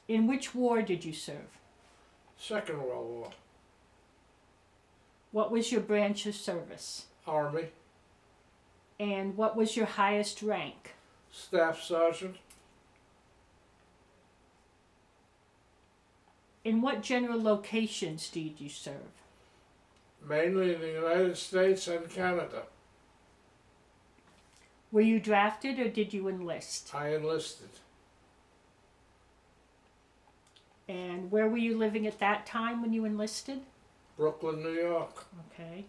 In which war did you serve? Second World War. What was your branch of service? Army. And what was your highest rank? Staff Sergeant. In what general locations did you serve? Mainly in the United States and Canada. Were you drafted or did you enlist? I enlisted. And where were you living at that time when you enlisted? Brooklyn, New York. Okay.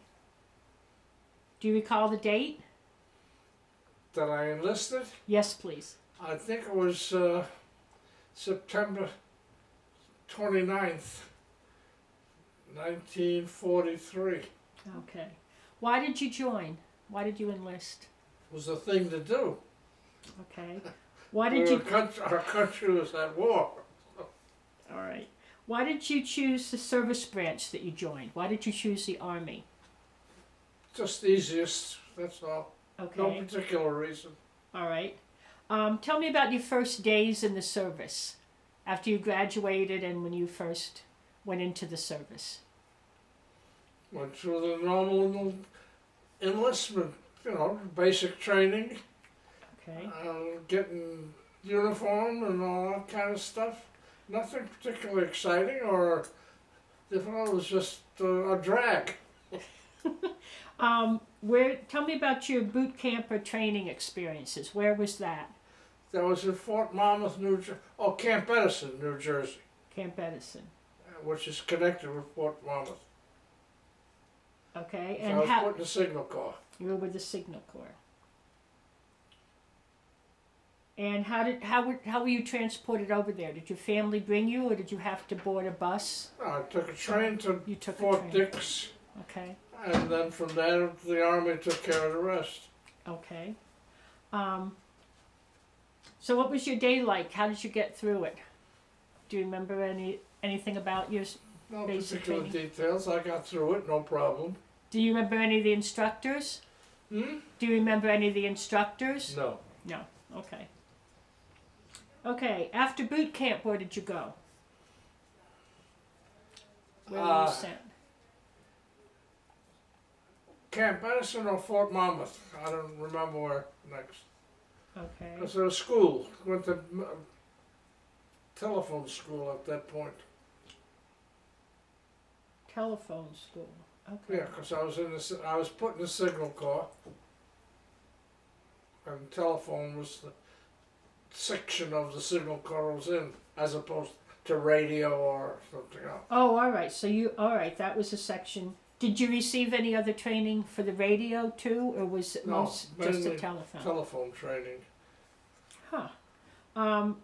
Do you recall the date? That I enlisted? Yes, please. I think it was September 29th, 1943. Okay. Why did you join? Why did you enlist? It was a thing to do. Okay. Why did you... Our country was at war. All right. Why did you choose the service branch that you joined? Why did you choose the Army? Just the easiest, that's all. Okay. No particular reason. All right. Tell me about your first days in the service, after you graduated and when you first went into the service. Went through the normal enlistment, you know, basic training, Okay. getting uniform and all that kind of stuff. Nothing particularly exciting, or if it was just a drag. Tell me about your boot camp or training experiences. Where was that? That was in Fort Monmouth, New Jersey. Oh, Camp Edison, New Jersey, Camp Edison. which is connected with Fort Monmouth. Okay. So And I was how put in the Signal Corps. you were with the Signal Corps. And how were you transported over there? Did your family bring you, or did you have to board a bus? I took a train to You took a Fort train. Dix, Okay. and then from there the Army took care of the rest. Okay. So what was your day like? How did you get through it? Do you remember anything about your... No Basic particular training. details. I got through it, no problem. Do you remember any of the instructors? Hmm? Do you remember any of the instructors? No. No. Okay. Okay. After boot camp, where did you go? Where were you sent? Camp Edison or Fort Monmouth. I don't remember where next. Okay. Because it was school. Went to telephone school at that point. Telephone school. Okay. Yeah, because I was put in the Signal Corps, and telephone was the section of the Signal Corps I was in, as opposed to radio or something else. Oh, all right. So all right. That was a section. Did you receive any other training for the radio too, or was it No, just the mainly telephone? Telephone training. Huh.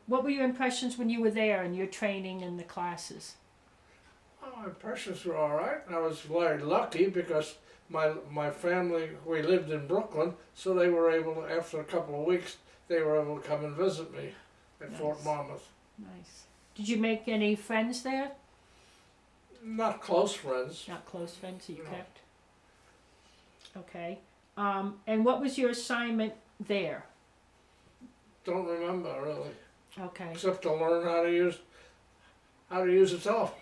What were your impressions when you were there and your training and the classes? Oh, my impressions were all right. I was very lucky because my family, we lived in Brooklyn, so they were able to, after a couple of weeks, they were able to come and visit me at Nice. Fort Monmouth. Nice. Did you make any friends there? Not close friends. Not close friends that you No. kept? Okay. And what was your assignment there? Don't remember really, Okay. except to learn how to use a telephone.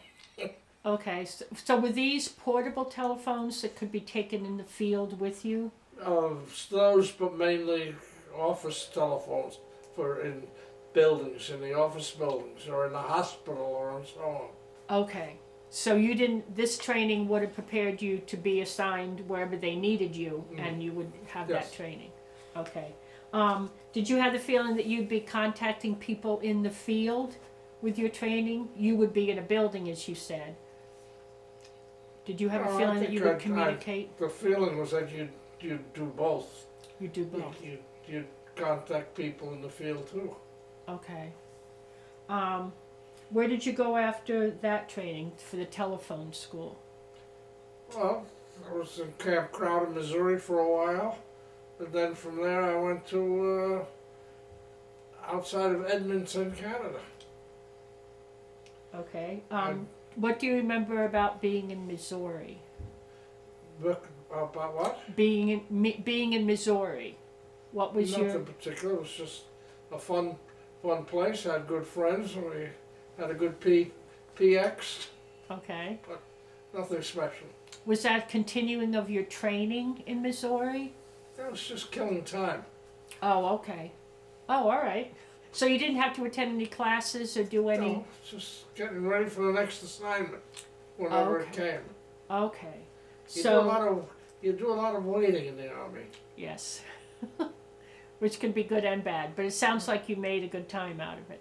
Okay. So were these portable telephones that could be taken in the field with you? Those, but mainly office telephones for in buildings, in the office buildings, or in the hospital, or and so on. Okay. So you didn't, this training would have prepared you to be assigned wherever they needed you, and you would have Yes. that training. Okay. Did you have the feeling that you'd be contacting people in the field with your training? You would be in a building, as you said. Did you have No, a I feeling that think you would communicate? The feeling was that you'd do both. You do both. You'd contact people in the field too. Okay. Where did you go after that training for the telephone school? Well, I was in Camp Crowder, Missouri for a while, and then from there I went to outside of Edmonton, Canada. Okay. What do you remember about being in Missouri? About what? Being in Missouri. What was Nothing your... particular. It was just a fun place. Had good friends, and we Had a good PX, Okay. nothing special. Was that continuing of your training in Missouri? That was just killing time. Oh, okay. Oh, all right. So you didn't have to attend any classes or do any? No, just getting ready for the next assignment, whenever it Okay. came. Okay. You So do a lot of waiting in the Army. yes, which can be good and bad, but it sounds like you made a good time out of it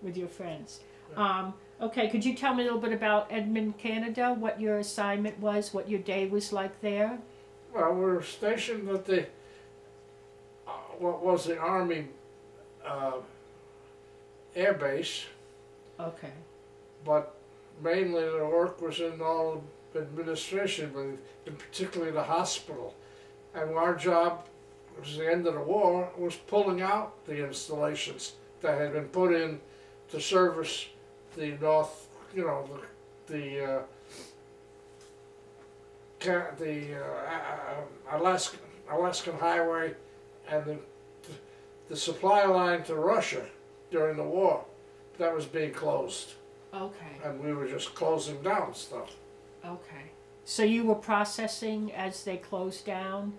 with your friends. Yeah. Okay, could you tell me a little bit about Edmonton, Canada? What your assignment was, what your day was like there? Well, we were stationed at the what was the Army air base, Okay. but mainly the work was in all administration, but in particularly the hospital. And our job, was the end of the war, was pulling out the installations that had been put in to service the North, the Alaskan highway and the supply line to Russia during the war. That was being closed, Okay. and we were just closing down stuff. Okay. So you were processing as they closed down?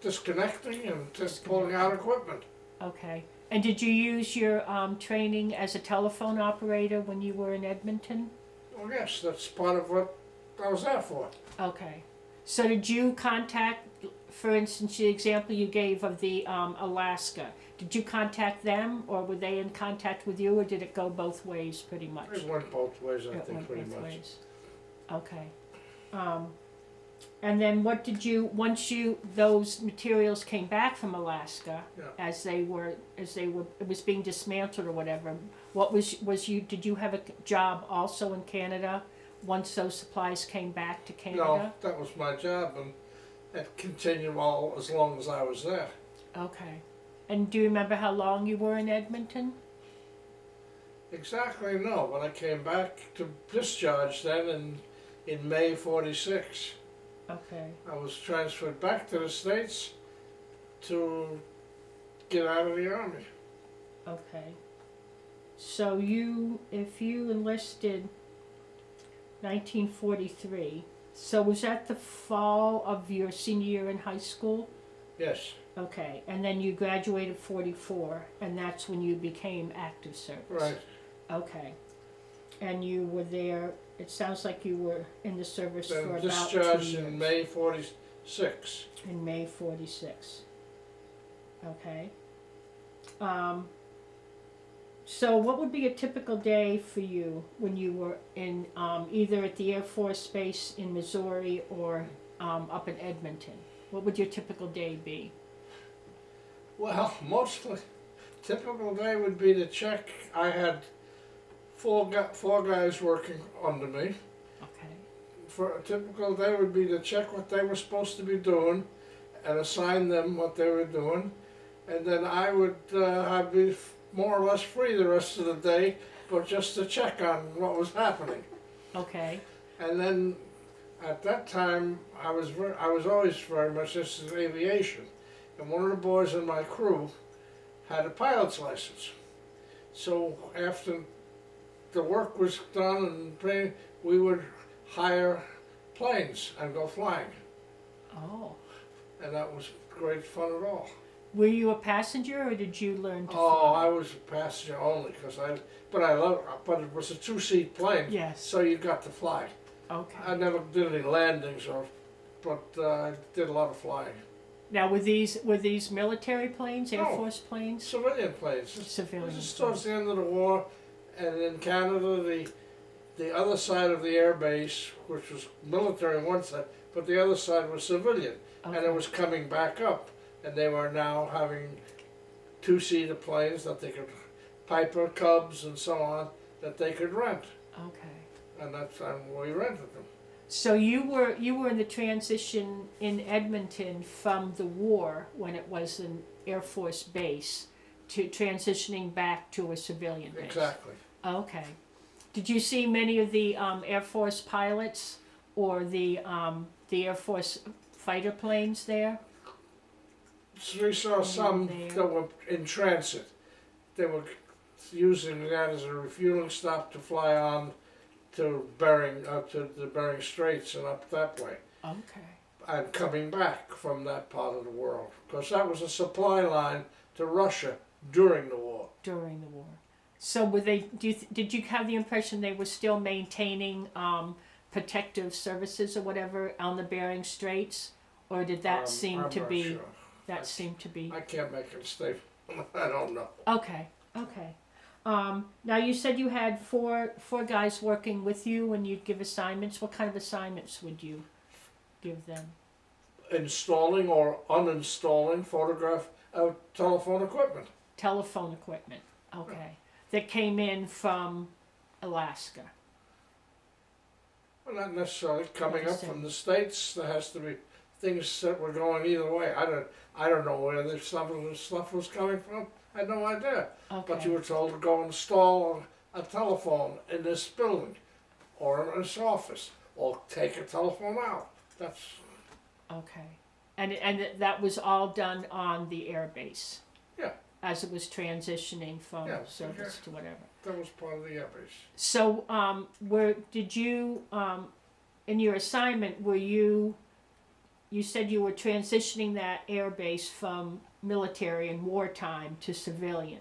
Disconnecting and just pulling out equipment. Okay. And did you use your training as a telephone operator when you were in Edmonton? Well, yes, that's part of what I was there for. Okay. So did you contact, for instance, the example you gave of the Alaska, did you contact them or were they in contact with you or did it go both ways pretty much? It went both ways, I It think, went pretty both much. ways. Okay. And then what did you, those materials came back from Alaska, Yeah. as they were, it was being dismantled or whatever, did you have a job also in Canada once those supplies came back to Canada? No, that was my job, and it continued all as long as I was there. Okay. And do you remember how long you were in Edmonton? Exactly, no, but I came back to discharge then in May '46. Okay. I was transferred back to the States to get out of the Army. Okay. So if you enlisted 1943, so was that the fall of your senior year in high school? Yes, Okay, and then you graduated 44, and that's when you became active service. right. Okay. And you were there, it sounds like you were in the service for Then about 2 discharged years. in May '46. In May 46. Okay. So what would be a typical day for you when you were in either at the Air Force Base in Missouri or up in Edmonton? What would your typical day be? Well, mostly, typical day would be to check. I had four guys working under me. Okay. For a typical day would be to check what they were supposed to be doing and assign them what they were doing. And then I would I'd be more or less free the rest of the day, but just to check on what was happening. Okay. And then at that time, I was always very much interested in aviation. And one of the boys in my crew had a pilot's license. So after the work was done and we would hire planes and go flying. Oh. And that was great fun at all. Were you a passenger or did you learn to Oh, fly? I was a passenger only but it was a two-seat plane. Yes. So you got to fly. Okay. I never did any landings but I did a lot of flying. Now were these military planes, Air No. Force planes? Civilian planes. Civilian Just planes. towards the end of the war, and in Canada, the other side of the air base, which was military on one side, but the other side was civilian, and Okay. it was coming back up, and they were now having two-seater planes that they could, Piper Cubs and so on, that they could rent, Okay. and that's when we rented them. So you were in the transition in Edmonton from the war when it was an Air Force base to transitioning back to a civilian base. Exactly. Okay. Did you see many of the Air Force pilots or the Air Force fighter planes there? So we saw some there. that were in transit. They were using that as a refueling stop to fly on to the Bering Straits and up that way, Okay. and coming back from that part of the world, because that was a supply line to Russia during the war. During the war. So were they? Did you have the impression they were still maintaining protective services or whatever on the Bering Straits, or did that seem I'm to not be? sure. That seemed to be. I can't make a statement. I don't know. Okay. Okay. Now you said you had four guys working with you when you'd give assignments. What kind of assignments would you give them? Installing or uninstalling telephone equipment. Telephone equipment. Okay. That came in from Alaska. Well, not necessarily coming up from the States. There has to be things that were going either way. I don't know where some of the stuff was coming from. I had no idea. Okay. But you were told to go install a telephone in this building, or in this office, or take a telephone out. That's Okay. And that was all done on the air base. Yeah. As it was transitioning from service to whatever. that was part of the airbase. So, did you, in your assignment, you said you were transitioning that air base from military in wartime to civilian.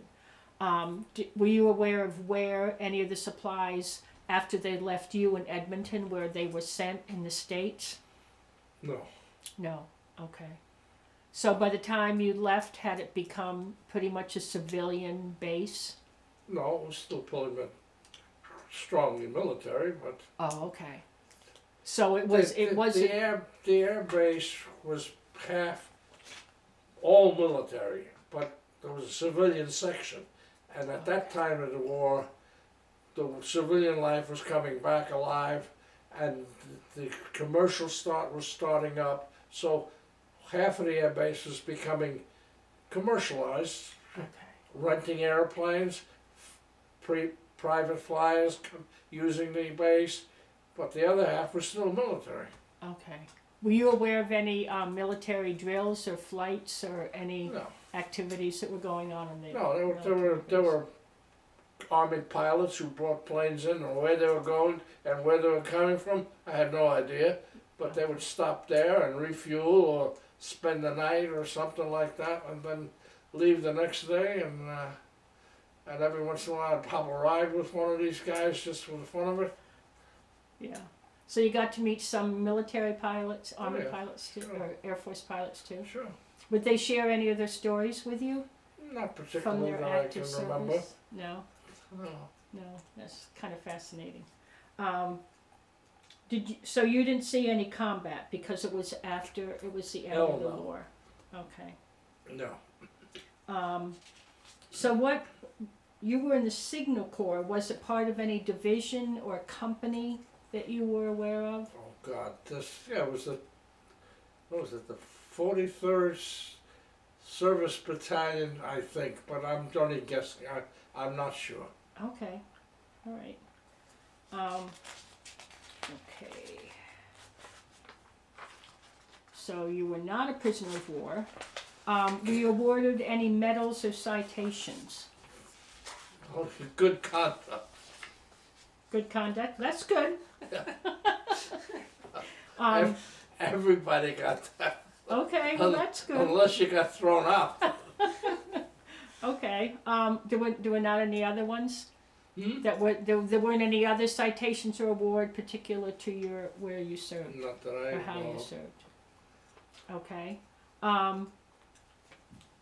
Were you aware of where any of the supplies, after they left you in Edmonton, where they were sent in the States? No. No. Okay. So by the time you left, had it become pretty much a civilian base? No, it was still pretty strongly military, but Oh, okay. So it was. the air base was half all military, but there was a civilian section, and at that time of the war, the civilian life was coming back alive, and the commercial was starting up. So half of the air base was becoming commercialized, Okay. renting airplanes, private flyers using the base, but the other half was still military. Okay. Were you aware of any military drills or flights or any No, activities that were going on in the? no, there were Army pilots who brought planes in, and where they were going and where they were coming from, I had no idea. But they would stop there and refuel or spend the night or something like that, and then leave the next day. And every once in a while, I'd pop a ride with one of these guys just for the fun of it. Yeah. So you got to meet some military pilots, Army yeah. pilots too, Sure. or Air Force pilots too. Sure. Would they share any of their stories with you Not from particularly their that I active can service? remember. No. No. No, that's kind of fascinating. So you didn't see any combat because it was the end of the No. war. Okay. No. So what, you were in the Signal Corps, was it part of any division or company that you were aware of? Oh God, it was the 43rd Service Battalion, I think, but I'm only guessing. I'm not sure. Okay, all right. Okay. So you were not a prisoner of war. Were you awarded any medals or citations? Oh, good conduct. Good conduct, that's good. Everybody got that. Okay, well that's good. Unless you got thrown out. Okay, there were not any other ones? Hmm? There weren't any other citations or award particular to where you served? Not that I Or how know you of. served? Okay.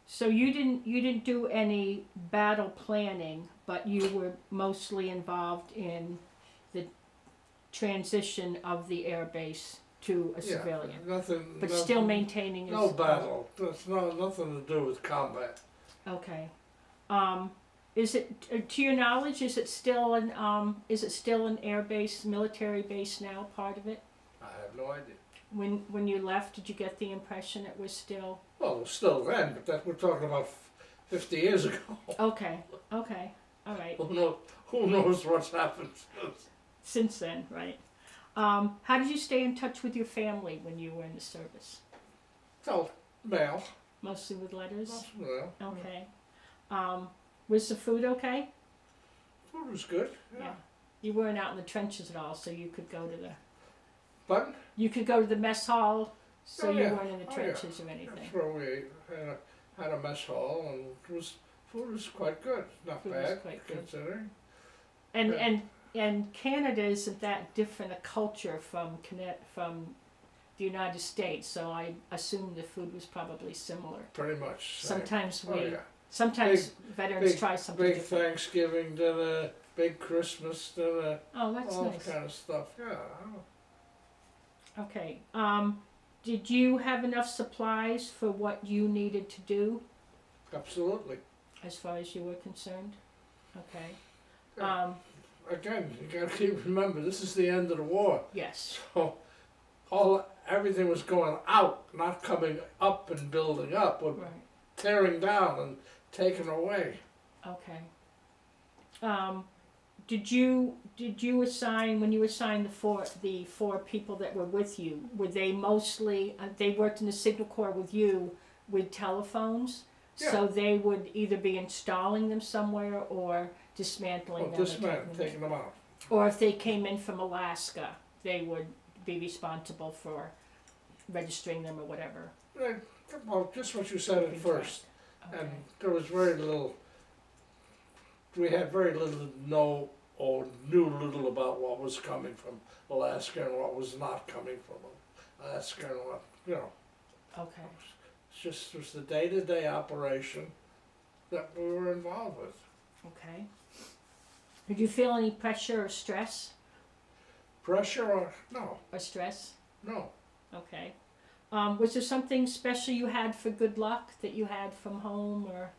So you didn't do any battle planning, but you were mostly involved in the transition of the air base to a civilian, but still maintaining no battle. There's nothing to do with combat. Okay. Is it, to your knowledge, is it still an air base, military base now, part of it? I have no idea. When you left, did you get the impression it was still? Well, it was still then, but we're talking about 50 years ago. Okay, all right. Who knows what's happened Since then, right. How did you stay in touch with your family when you were in the service? So, Mostly with letters? well, Okay. Was the food okay? food was good. Yeah. Yeah. You weren't out in the trenches at all, so you could go to the. But You could go to the mess hall, so Oh, you yeah. weren't in the Oh, trenches or that's anything. where we ate. Had a mess hall, and food was quite good. Not Food was bad quite good. considering. And Yeah. and Canada isn't that different a culture from the United States, so I assume the food was probably similar. Pretty much. Same. Sometimes Oh yeah. sometimes veterans try something Big different. Thanksgiving dinner, big Christmas dinner, Oh, that's all nice. that kind of stuff. Yeah. Okay. Did you have enough supplies for what you needed to do, Absolutely. as far as you were concerned? Okay. Yeah. Again, you got to remember this is the end of the war, Yes. so everything was going out, not coming up and building up, or Right. tearing down and taking away. Okay. Did you assign, when you assigned the four people that were with you, were they mostly they worked in the Signal Corps with you with telephones? Yeah. So they would either be installing them somewhere or dismantling them. This and man taking them taking them out. Or if they came in from Alaska, they would be responsible for registering them or whatever. Right. Well, just what you said at Keeping first. track. And Okay. there was very little, we had very little to know or knew little about what was coming from Alaska and what was not coming from Alaska and what, Okay. it was the day-to-day operation that we were involved with. Okay. Did you feel any pressure or stress? Pressure or, no, No. Okay. Was there something special you had for good luck that you had from home or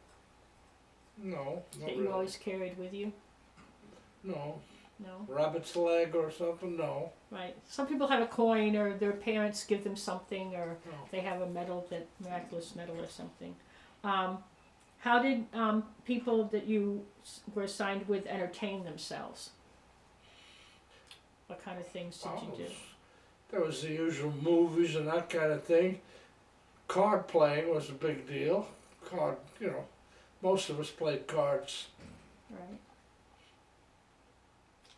no, not that you really. always carried with you? No, No? rabbit's leg or something, no. Right. Some people have a coin or their parents give them something or No. they have a medal, miraculous medal or something. How did people that you were assigned with entertain themselves? What kind of things did you do? There was the usual movies and that kind of thing. Card playing was a big deal. Most of us played cards. Right.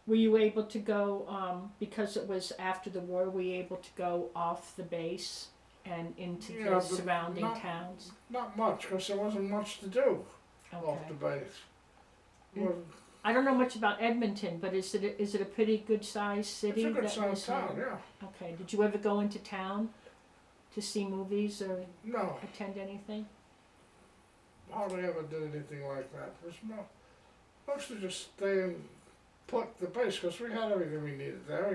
Were you able to go, because it was after the war, were you able to go off the base and into Yeah, the but surrounding not- towns? Not much, because there wasn't much to do off Okay. the base. Mm. Wasn't- I don't know much about Edmonton, but is it a pretty good sized city? It's a good that sized was, town, yeah. Okay. Did you ever go into town to see movies or No, attend anything? hardly ever did anything like that. It was mostly just staying put the base, because we had everything we needed there.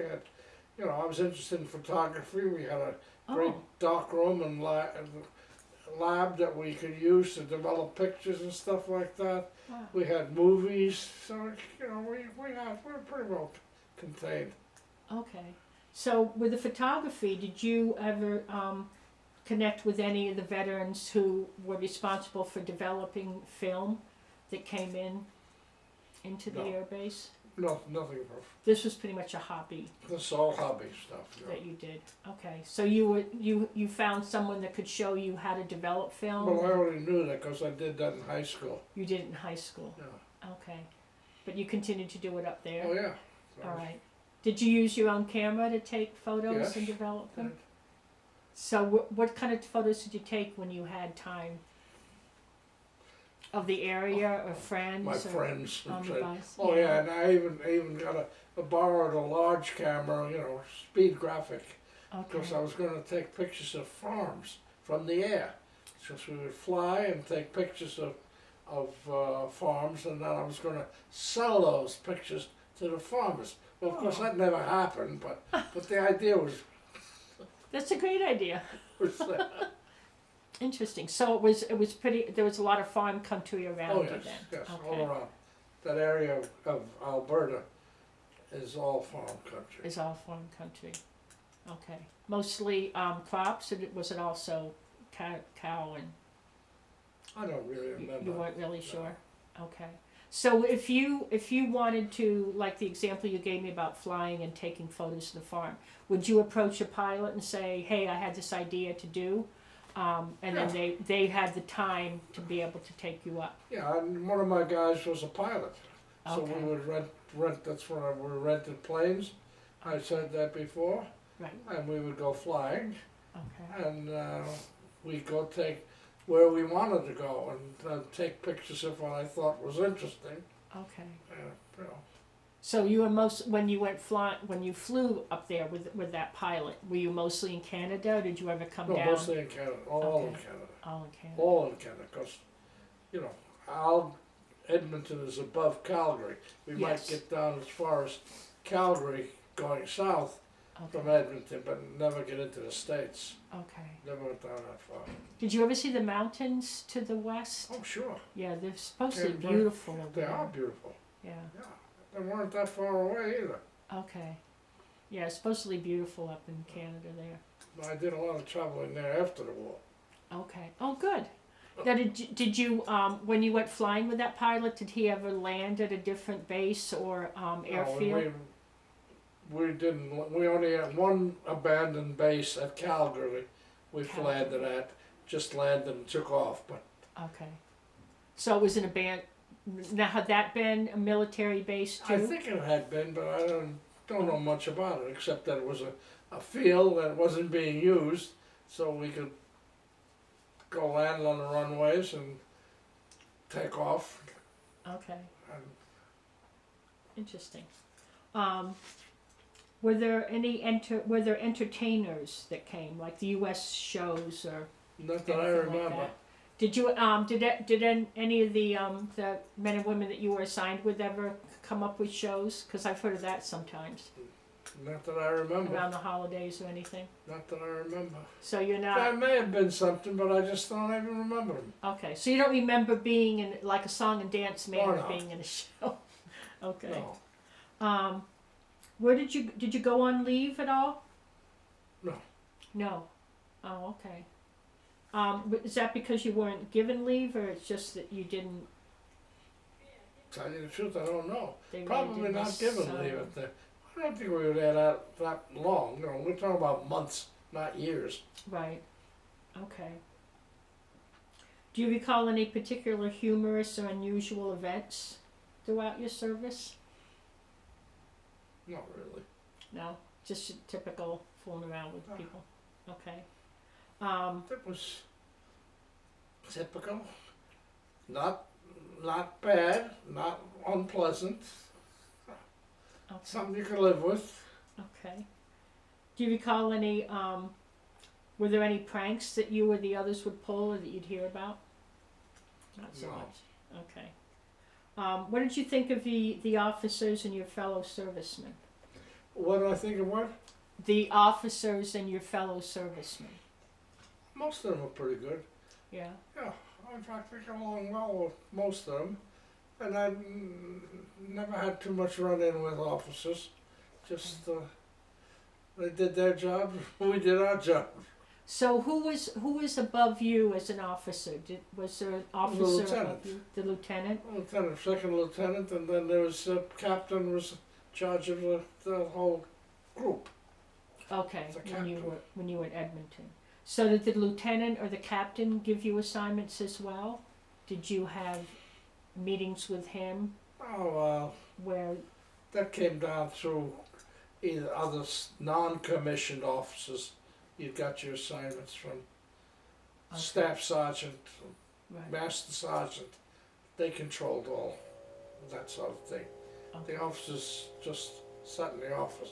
We had, I was interested in photography. We had a great Oh, dark room and lab that we could use to develop pictures and stuff like that. wow. We had movies, so we were pretty well contained. Okay. So with the photography, did you ever connect with any of the veterans who were responsible for developing film that came into the No. air base? No, nothing. This was pretty much a hobby This all hobby stuff. that you did. Okay. So you found someone that could show you how to develop film? Well, I already knew that because I did that in high school. You did it in high school. Yeah. Okay. But you continued to do it up there? Oh yeah. So, All right. Did you use your own camera to take photos Yes. and develop them? Did. So what kind of photos did you take when you had time? Of the area or friends? My or friends. on the bus? Oh yeah, and I even got I borrowed a large camera, speed graphic, because I Okay. was going to take pictures of farms from the air. Because we would fly and take pictures of farms, and then I was going to sell those pictures to the farmers. Well, of course, Oh. that never happened, but the idea was That's a great idea. there. Interesting. So it was pretty. There was a lot of farm country around Oh you yes, then. yes, Okay. all around. That area of Alberta is all farm country. It's all farm country. Okay. Mostly crops, or was it also cow and? I don't really You remember. weren't really sure? Okay. So if you wanted to, like the example you gave me about flying and taking photos of the farm, would you approach a pilot and say, hey, I had this idea to do, and then they had the time to be able to take you up? Yeah, and one of my guys was a pilot. So Okay. we would rent, that's when we rented planes. I said that before. Right. And we would go flying, Okay. and we'd go take where we wanted to go and take pictures of what I thought was interesting. Okay. You know. So when you flew up there with that pilot, were you mostly in Canada, or did you ever come No, down? mostly in Canada, all in Okay. Canada. All in Canada. All in Canada, because, you know, Edmonton is above Calgary. We might Yes. get down as far as Calgary going south from Okay. Edmonton, but never get into the States. Okay. Never went down that far. Did you ever see the mountains to the west? Oh, sure. Yeah, they're supposed to be Yeah, beautiful over They there. are beautiful. Yeah. Yeah. They weren't that far away either. Okay. Yeah, it's supposed to be beautiful up in Canada there. I did a lot of traveling there after the war. Okay. Oh, good. Now, did you when you went flying with that pilot, did he ever land at a different base or airfield? No, we didn't. We only had one abandoned base at Calgary. We landed at, just landed and took off. But Okay. So it was an abandoned. Now, had that been a military base too? I think it had been, but I don't know much about it except that it was a field that wasn't being used, so we could go land on the runways and take off. Okay. And Interesting. Were there entertainers that came, like the U.S. shows or not that I anything like remember. that? Did you did any of the men and women that you were assigned with ever come up with shows? Because I've heard of that sometimes Not that I remember. around the holidays or anything. Not that I remember. So you're There not may have been something, but I just don't even remember them. okay. So you don't remember being in like a song and dance man Oh, or no. being in a show. Okay. No. Where did you go on leave at all? No. No. Oh, okay. But is that because you weren't given leave, or it's just that you didn't? Tell you the truth, I don't know. They really Probably didn't not given assign- leave at the. I don't think we were there that long. You know, we're talking about months, not years. Right. Okay. Do you recall any particular humorous or unusual events throughout your service? Not really. No, just your typical fooling around with people. Okay. It was typical. Not bad. Not unpleasant. Okay. Something you could live with. Okay. Do you recall any? Were there any pranks that you or the others would pull, or that you'd hear about? Not so No. much. Okay. What did you think of the officers and your fellow servicemen? What do I think of what? The officers and your fellow servicemen. Most of them are pretty good. Yeah. Yeah, in fact, we got along well with most of them. And I never had too much run-in with officers. Just they did their job, we did our job. So who was above you as an officer? Was there an officer lieutenant. above you? The lieutenant. Lieutenant, second lieutenant, and then there was captain was in charge of the whole group. Okay. The When you were in Edmonton. So did the lieutenant or the captain give you assignments as well? Did you have meetings with him Oh, where? that came down through either other non-commissioned officers. You got your assignments from Okay. staff sergeant, Right. master sergeant. They controlled all that sort of thing. Okay. The officers just sat in the office.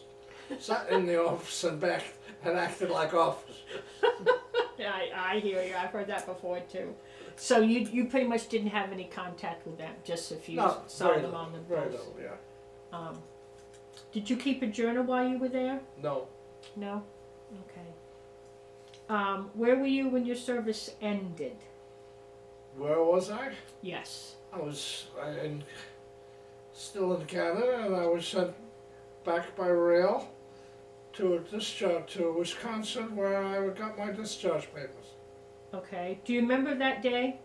Sat in the office and back and acted like officers. I hear you. I've heard that before too. So you pretty much didn't have any contact with them, just if you No, saw very them little, on the very post. little, yeah. Did you keep a journal while you were there? No, No. Okay. Where were you when your service ended? where was I? Yes. I was still in Canada, and I was sent back by rail to a discharge to Wisconsin, where I got my discharge papers. Okay. Do you remember that day?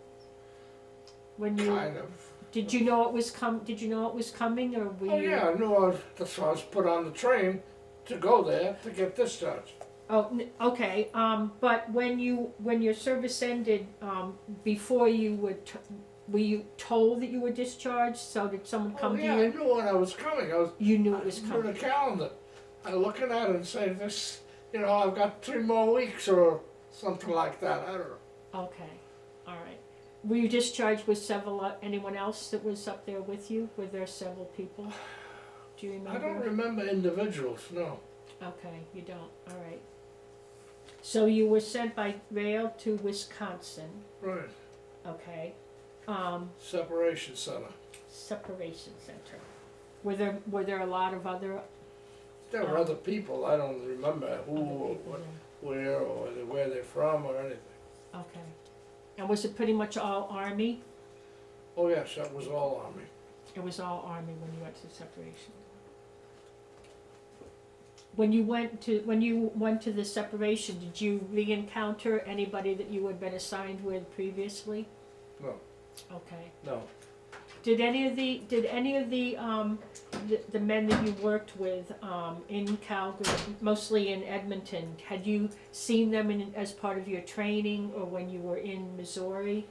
When you Kind of. did you know it was Did you know it was coming, or were Oh you? yeah, I knew that's why I was put on the train to go there to get discharged. Oh, okay. But when your service ended, before you were were you told that you were discharged? So did someone come to yeah, you? I knew when I was coming. You knew it was through coming. the calendar. I looking at it and saying, this, I've got 3 more weeks or something like that. I don't know. Okay, all right. Were you discharged with anyone else that was up there with you? Were there several people? Do you remember? I don't remember individuals, no. Okay, you don't, all right. So you were sent by rail to Wisconsin, Right. okay. Separation Center. Separation center. Were there a lot of other There were other people. I don't remember who other or people what, there? where or where they're from or anything. Okay. And was it pretty much all Army? Oh yes, that was all Army. It was all Army when you went to separation. When you went to the separation, did you re-encounter anybody that you had been assigned with previously? No. Okay. No. Did any of the men that you worked with in Calgary, mostly in Edmonton, had you seen them as part of your training or when you were in Missouri?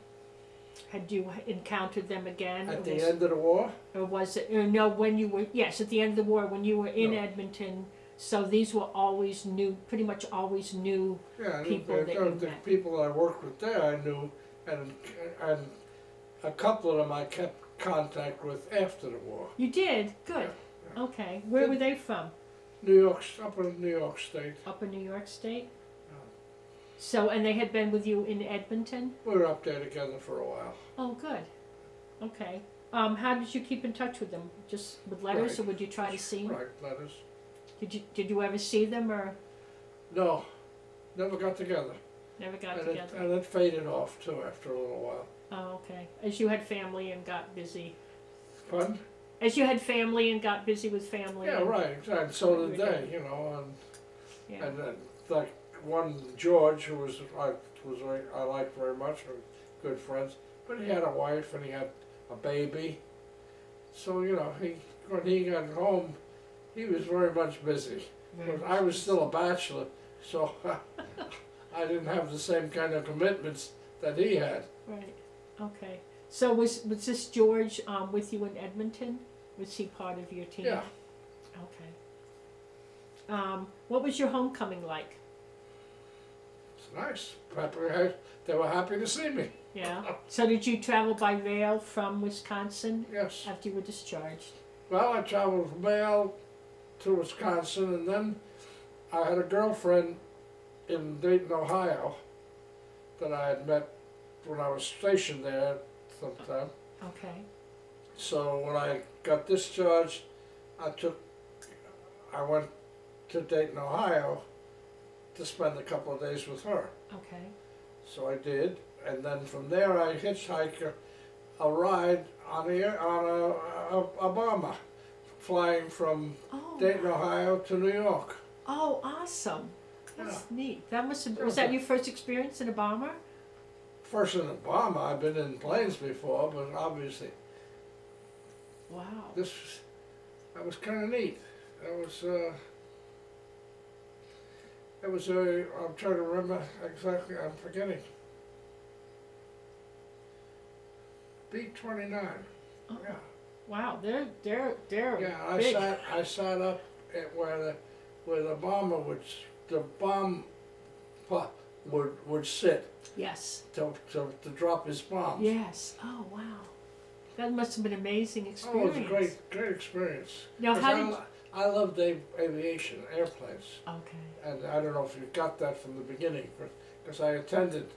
Had you encountered them again? At the end of the war? Or was it, or no, when you were, yes, at the end of the war, when you were in No. Edmonton, so these were always new, pretty much always new Yeah, people that you the met. people I worked with there I knew, and a couple of them I kept contact with after the war. You did? Good. Yeah. Okay. Where were they from? Up in New York State. Up in New York State? Yeah. So, and they had been with you in Edmonton? We were up there together for a while. Oh, good. Okay. How did you keep in touch with them? Just with letters, Right. or would you try to see them? Right, letters. Did you ever see them, or No, never got together. never got and together? It faded off too after a little while. Oh, okay. As you had family and got busy. Pardon? As you had family and got busy with family. Yeah, and, right. And so did Yeah. they, Yeah. and like one George, who I liked very much, we were good friends, but he had a wife and he had a baby. So when he got home, he was very much busy. Very But I was still a bachelor, so I didn't have the same kind of commitments that he had. Right. Okay. So was this George with you in Edmonton? Was he part of your team? Yeah. Okay. What was your homecoming like? It's nice. They were happy to see me. Yeah. So did you travel by rail from Wisconsin Yes. after you were discharged? Well, I traveled from Battalion to Wisconsin, and then I had a girlfriend in Dayton, Ohio, that I had met when I was stationed there sometime. Okay. So when I got discharged, I went to Dayton, Ohio to spend a couple of days with her. Okay. So I did, and then from there I hitchhiked a ride on a bomber, flying from Oh. Dayton, Ohio to New York. Oh, awesome. That's neat. That must have, was Yeah. that your first experience in a bomber? First in a bomber, I've been in planes before, but obviously Wow. that was kind of neat. I'm trying to remember exactly, I'm forgetting. B-29, Oh. yeah. Wow. They're Yeah, big. I sat up at where the bomber would sit Yes. to drop his bombs. Yes. Oh, wow. That must have been an amazing Oh, it experience. was a great experience. Now, 'Cause how did I loved aviation, airplanes, Okay. and I don't know if you got that from the beginning, because I attended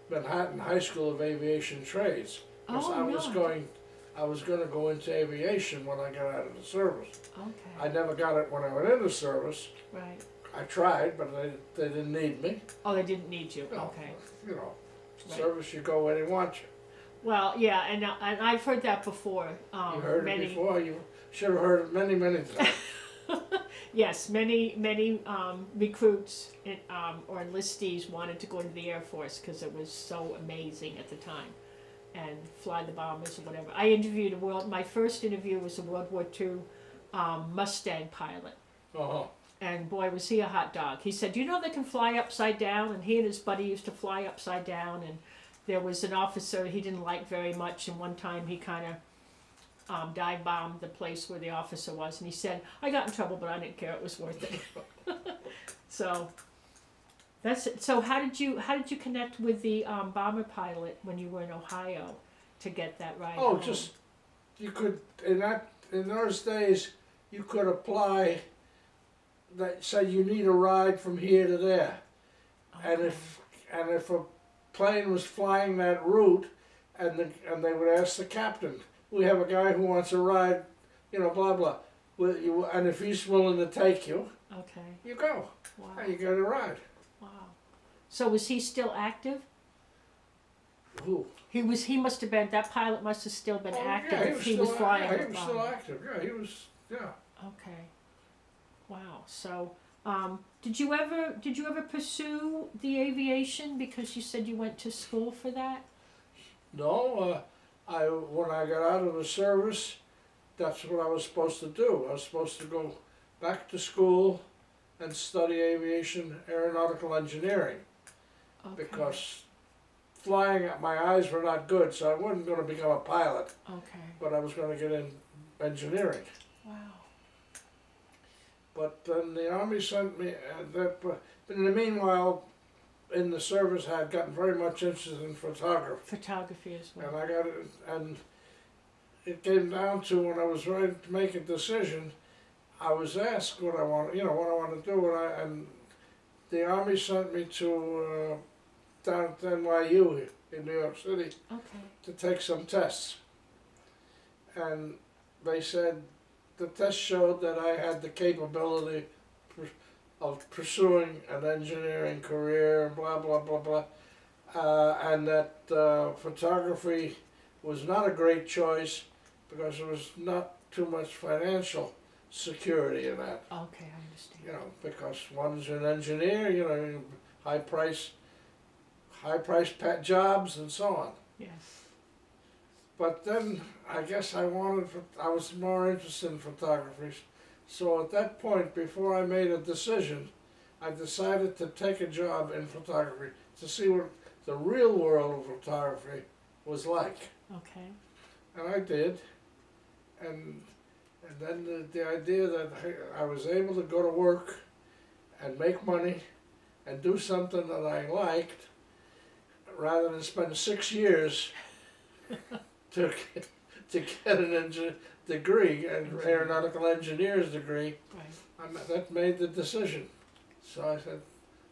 Manhattan High School of Aviation Trades. Because Oh, I was going to go into aviation when I got out of the service. Okay. I never got it when I went into service. Right. I tried, but they didn't need me. Oh, they didn't need you. No, Okay. Right. Service, you go where they want you. Well, yeah, and I've heard that before. You heard many, it before. You should have heard it many, many times. Yes, many recruits or enlistees wanted to go into the Air Force because it was so amazing at the time, and fly the bombers or whatever. I interviewed my first interview was a World War II Mustang pilot. Uh-huh. And boy, was he a hot dog. He said, you know they can fly upside down? And he and his buddy used to fly upside down. And there was an officer he didn't like very much, and one time he kind of dive bombed the place where the officer was, and he said, "I got in trouble, but I didn't care. It was worth it." So that's it. So how did you connect with the bomber pilot when you were in Ohio to get that ride? Oh, home? just you could in those days you could apply that said you need a ride from here to there, and Okay. if a plane was flying that route, and they would ask the captain, "We have a guy who wants a ride, blah blah," and if he's willing to take you, Okay. you go, Wow. and you get a ride. Wow. So was he still active? Who? He was. He must have been. That pilot must have still been active Yeah, if he was flying. Yeah, the he was bomb. still active. Yeah, he was. Yeah. Okay. Wow. So, did you ever pursue the aviation because you said you went to school for that? No, when I got out of the service, that's what I was supposed to do. I was supposed to go back to school and study aviation, aeronautical engineering, Okay. because flying, my eyes were not good, so I wasn't going to become a pilot, Okay. but I was going to get in engineering. Wow. But then the Army sent me, but in the meanwhile, in the service, I had gotten very much interested in photography. Photography as well. And I got it, and it came down to when I was ready to make a decision, I was asked what I want, what I want to do, and the Army sent me to down to NYU in New York City Okay. to take some tests, and they said the test showed that I had the capability of pursuing an engineering career, blah blah blah blah, and that photography was not a great choice because there was not too much financial security in that. Okay, I understand. Because one's an engineer, high price jobs and so on. Yes. But then I guess I was more interested in photography. So at that point, before I made a decision, I decided to take a job in photography to see what the real world of photography was like. Okay. And I did. And then the idea that I was able to go to work and make money and do something that I liked, rather than spend 6 years to get an degree, an aeronautical engineer's degree, Right. that made the decision. So I said,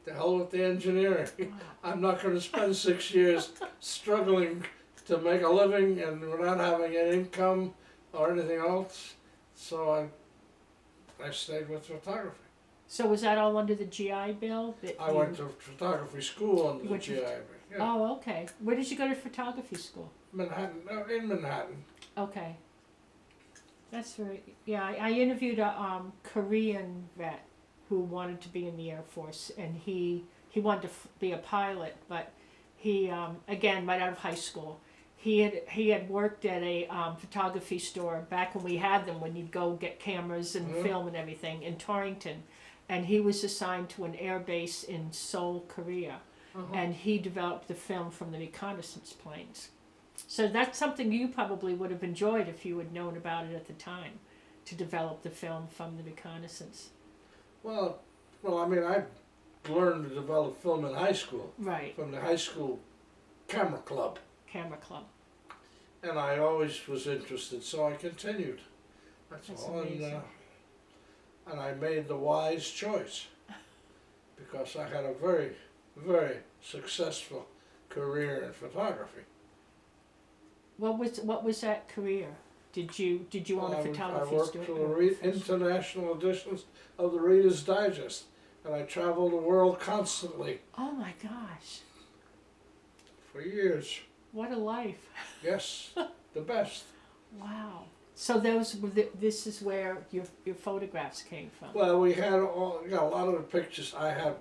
"The hell with the engineering. Wow. I'm not going to spend 6 years struggling to make a living and not having an income or anything else." So I stayed with photography. So was that all under the GI Bill? I went to photography school under the went to- GI Bill. Yeah. Oh, okay. Where did you go to photography school? Manhattan, in Manhattan. Okay. That's very, yeah, I interviewed a Korean vet who wanted to be in the Air Force, and he wanted to be a pilot, but he, again, right out of high school, he had worked at a photography store back when we had them, when you'd go get cameras and Mhm. film and everything in Torrington, and he was assigned to an air base in Seoul, Korea, and he developed the film from the reconnaissance planes. So that's something you probably would have enjoyed if you had known about it at the time, to develop the film from the reconnaissance. Well, I mean, I learned to develop film in high school, Right, from the high school camera club, camera club. and I always was interested, so I continued. That's That's all, amazing. and I made the wise choice, because I had a very, very successful career in photography. What was that career? Did you own a I photography worked store? for the international editions of the Reader's Digest, and I traveled the world constantly Oh my gosh, for years. what a life! Yes, the best. Wow. So this is where your photographs came from. Well, we had a lot of the pictures. I have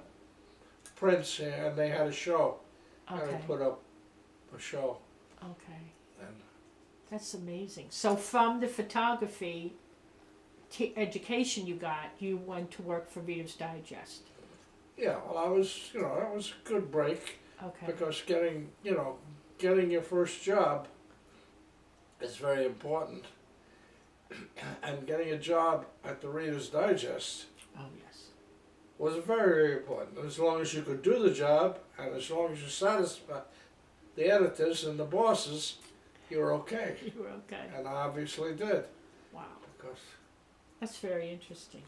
prints here, and they had a show, and I Okay. put up a show. Okay. And That's amazing. So from the photography education you got, you went to work for Reader's Digest. yeah, well, I was, that was a good break, Okay. because getting, getting your first job is very important. And getting a job at the Reader's Digest Oh, yes. was very, very important. As long as you could do the job, and as long as you satisfied the editors and the bosses, you were okay. You were okay. And I obviously did. Wow. Because That's very interesting.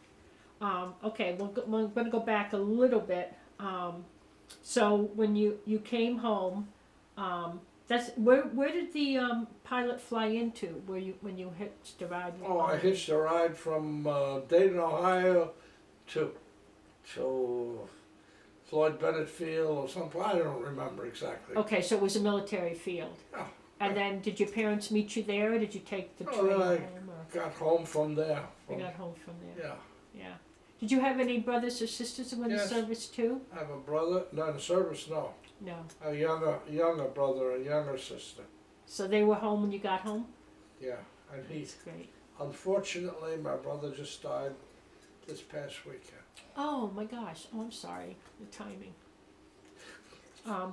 Okay, we're going to go back a little bit. So when you came home, that's where did the pilot fly into? When you hitched a ride? I hitched a ride from Dayton, Ohio, to Floyd Bennett Field or something. I don't remember exactly. Okay, so it was a military field. Yeah. And then did your parents meet you there, or did you take the train Then I home? Or? got home from there. You got home from there. Yeah. Yeah. Did you have any brothers or sisters who were in the Yes. service too? I have a brother, not in the service, no. No. A younger brother and younger sister. So they were home when you got home? Yeah, and That's great. unfortunately, my brother just died this past weekend. Oh my gosh. Oh, I'm sorry. The timing.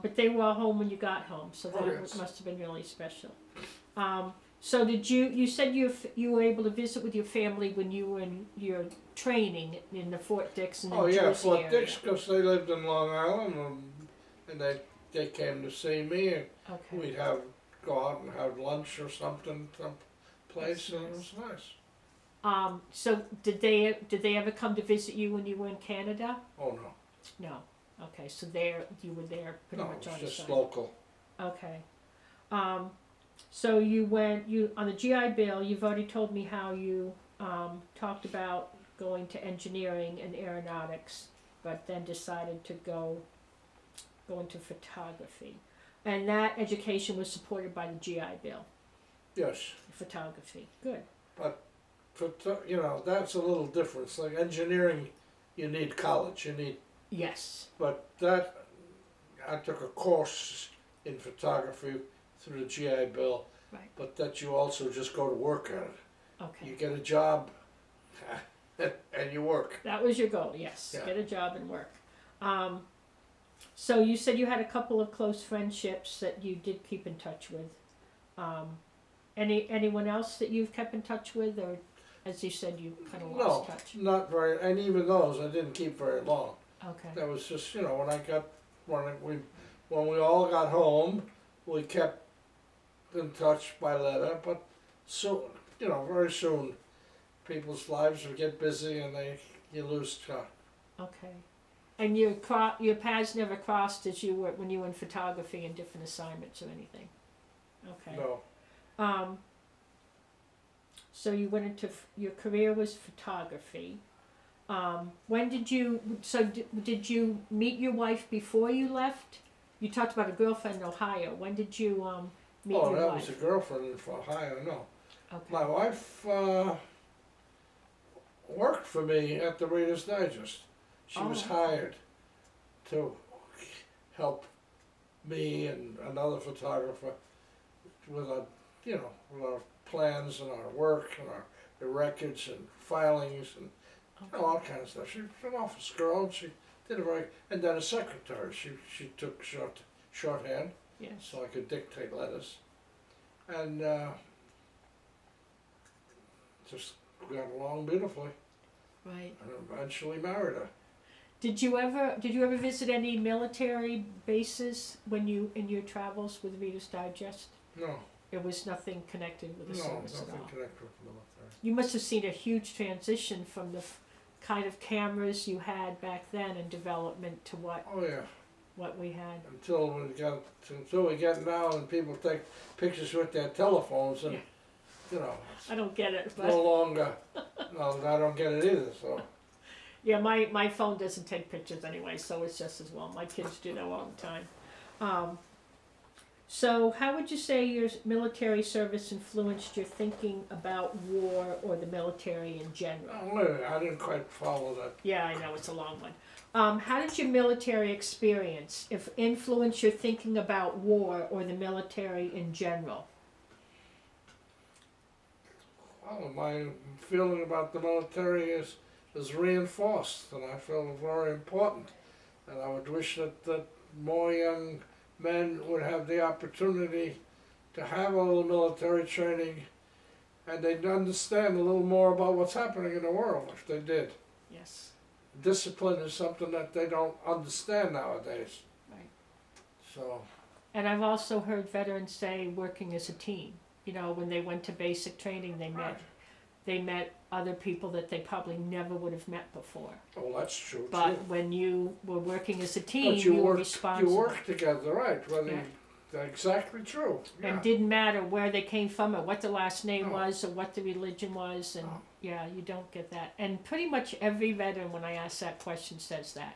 But they were all home when you got home, so that yes. must have been really special. So did you said you were able to visit with your family when you were in your training in the Fort Dix and the Jersey Fort area? Dix, because they lived in Long Island, and they came to see me, and Okay. we'd go out and have lunch or something, some place, That's and it nice. was nice. So did they ever come to visit you when you were in Canada? Oh no, No. Okay, so you were there pretty no, much on it's the just side. local. Okay. So you on the GI Bill. You've already told me how you talked about going to engineering and aeronautics, but then decided to go into photography, and that education was supported by the GI Bill. Yes, Photography, good. that's a little difference. Like engineering, you need college, Yes. but I took a course in photography through the GI Bill, Right. but that you also just go to work at it. Okay. You get a job and you work. That was your goal, yes. Yeah. Get a job and work. So you said you had a couple of close friendships that you did keep in touch with. Anyone else that you've kept in touch with, or as you said, you kind of lost touch? No, not very, and even those I didn't keep very long. Okay. That was just, when we all got home, we kept in touch by letter, but soon, very soon, people's lives would get busy and you lose touch. Okay. And your paths never crossed when you were in photography and different assignments or anything? Okay. No. So you went into, your career was photography. When did you meet your wife before you left? You talked about a girlfriend in Ohio. When did you meet your wife? Oh, that was a girlfriend in Ohio, no. Okay. My wife worked for me at the Reader's Digest. She was hired to help me and another photographer with our plans and our work and the records and filings and all kinds of stuff. She was an office girl, and she did and then a secretary. She took shorthand, Yes. so I could dictate letters, and just got along beautifully, Right. and eventually married her. Did you ever visit any military bases in your travels with Reader's Digest? No, It was nothing connected with the service at nothing all. connected with the military. You must have seen a huge transition from the kind of cameras you had back then and development to what Oh yeah. we had. Until we get now, and people take pictures with their telephones, and I don't get it, but no longer. No, I don't get it either. So yeah, my phone doesn't take pictures anyway, so it's just as well. My kids do that all the time. So how would you say your military service influenced your thinking about war or the military in general? I didn't quite follow that. Yeah, I know, it's a long one. How did your military experience influence your thinking about war or the military in general? Well, my feeling about the military is reinforced, and I feel very important. And I would wish that more young men would have the opportunity to have a little military training, and they'd understand a little more about what's happening in the world if they did. Yes. Discipline is something that they don't understand nowadays. Right. So, And I've also heard veterans say working as a team. You know, when they went to basic training, right. they met other people that they probably never would have met before. Oh, that's true But too. when you were working as a team, But you were work, responsible. you work together, right? Whether Yeah. exactly true. Yeah. And didn't matter where they came from or what the last name No. was or what the religion was, and No. yeah, you don't get that. And pretty much every veteran, when I ask that question, says that.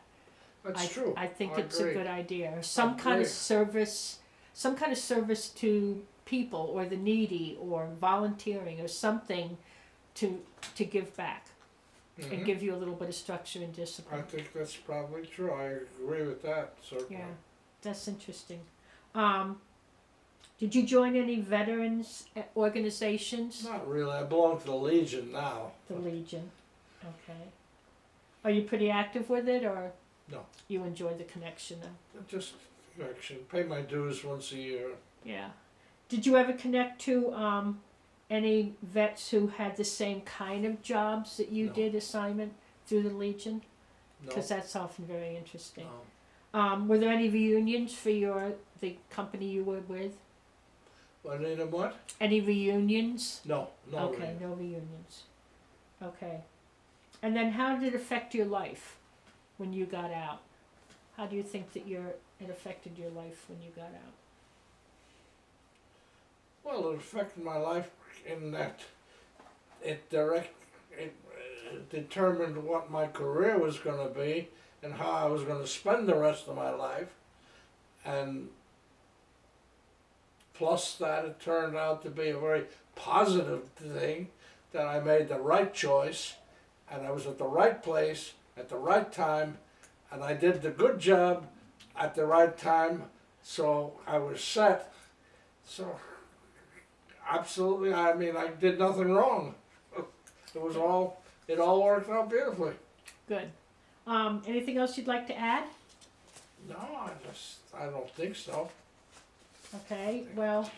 That's true. I think I it's agree. a good idea. Or some kind of service, to people or the needy, or volunteering or something to give back and Mhm. give you a little bit of structure and I discipline. think that's probably true. I agree with that, certainly. Yeah, that's interesting. Did you join any veterans organizations? Not really. I belong to the Legion now. The Legion. Okay. Are you pretty active with it, or No. you enjoy the connection though? Just action. Pay my dues once a year. Yeah. Did you ever connect to any vets who had the same kind of jobs that you No. did, assignment through the Legion? No. Because that's often very interesting. No. Were there any reunions for the company you were with? What, any of what? Any reunions? No. No. Okay, really. no reunions. Okay. And then how did it affect your life when you got out? How do you think that it affected your life when you got out? Well, it affected my life in that it determined what my career was going to be and how I was going to spend the rest of my life. And plus that, it turned out to be a very positive thing, that I made the right choice and I was at the right place at the right time, and I did the good job at the right time, so I was set. So absolutely, I mean, I did nothing wrong. It all worked out beautifully. Good. Anything else you'd like to add? No, I don't think so. Okay, well,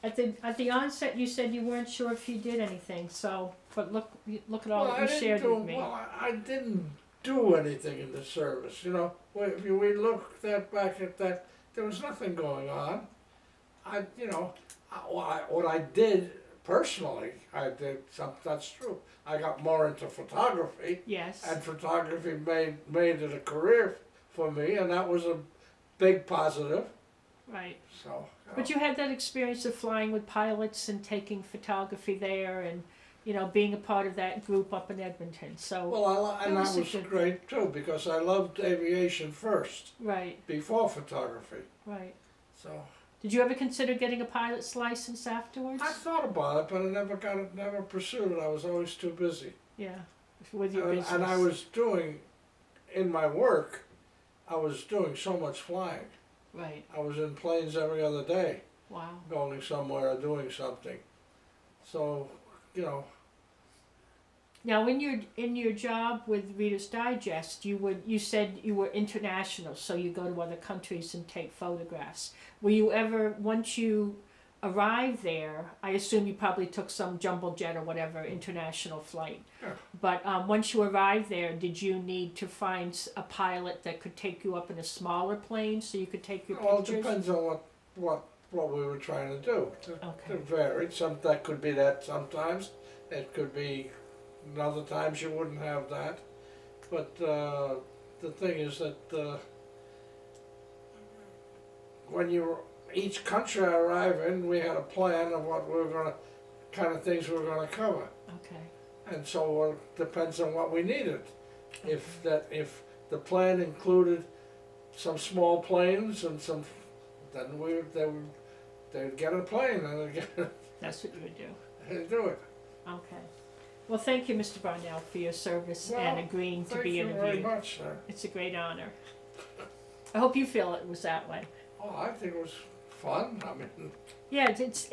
at the onset you said you weren't sure if you did anything, so, but look at all that you shared with me. Well, I didn't do anything in the service, you know. If we look back at that, there was nothing going on. What I did personally, that's true. I got more into photography, Yes. and photography made it a career for me, and that was a big positive. Right. So. But you had that experience of flying with pilots and taking photography there, and being a part of that group up in Edmonton. So Well, and that a was good great too, because I loved aviation first, right, before photography. right. So Did you ever consider getting a pilot's license afterwards? I thought about it, but I never pursued it. I was always too busy. Yeah, with your business. And I was doing, in my work, I was doing so much flying. Right. I was in planes every other day, Wow. going somewhere or doing something. So, Now, in your job with Reader's Digest, you said you were international, so you go to other countries and take photographs. Were you ever, once you arrived there, I assume you probably took some jumbo jet or whatever international flight. Yeah. But once you arrived there, did you need to find a pilot that could take you up in a smaller plane so you could take your well, it pictures? depends on what we were trying to do. Okay. It varied. That could be that sometimes. It could be other times you wouldn't have that. But the thing is that when each country I arrive in, we had a plan of what we were going to, kind of things we were going to cover. Okay. And so it depends on what we needed. If the plan included some small planes and then they'd get a plane and That's what you would do. they'd do it. Okay. Well, thank you, Mr. Barnell, for your service and agreeing to be interviewed. Thank you very much, sir. It's a great honor. I hope you feel it was that way. Oh, I think it was fun. I mean, Yeah, it's